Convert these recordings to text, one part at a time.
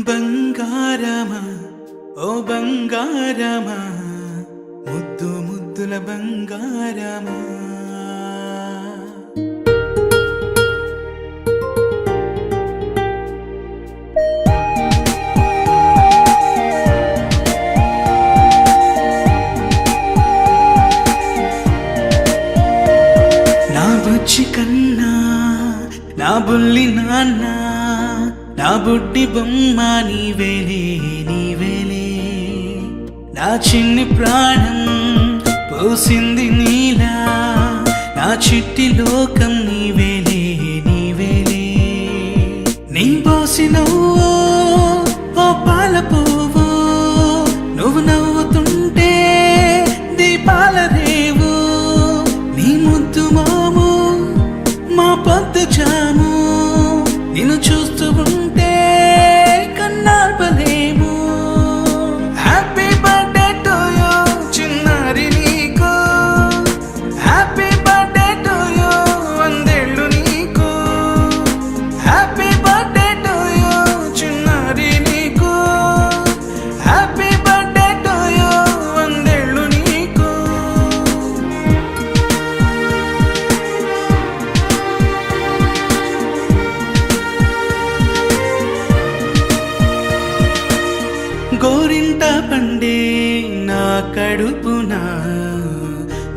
బంగారమా ఓ బంగారమా ముద్దు ముద్దుల బంగారమా నా బుజ్జి కన్నా నా బుల్లి నాన్న నా బుడ్డి బొమ్మ నీవేలే నీవేలే నా చిన్ని ప్రాణం పోసింది నీలా నా చిట్టి లోకం నీవేలే నీవేలే నీ పోసినవ్వో ఓ పాల పువ్వో నువ్వు నవ్వుతుంటే దీపాల రేవు నీ ముద్దు మాము మా పొద్దు జాము నిన్ను చూస్తూ ఉంటే కన్నార్పలేము. హ్యాపీ బర్త్డే టు యూ చిన్నారి నీకు, హ్యాపీ బర్త్డే టు యూ వందేళ్ళు నీకు, హ్యాపీ బర్త్డే టు యూ చిన్నారి నీకు, హ్యాపీ బర్త్డే టు యూ వందేళ్ళు నీకు. గోరింట పండే నా కడుపున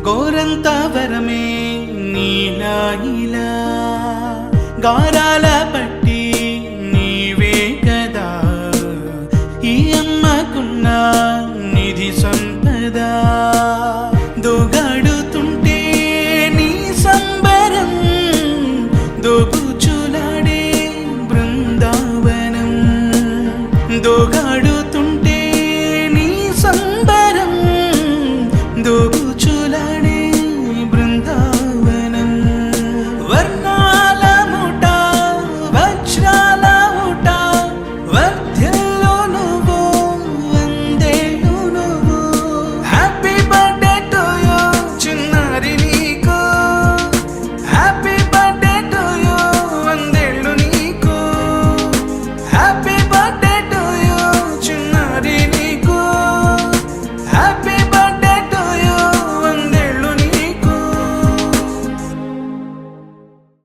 గోరంత వరమే నీలా ఇలా గారాల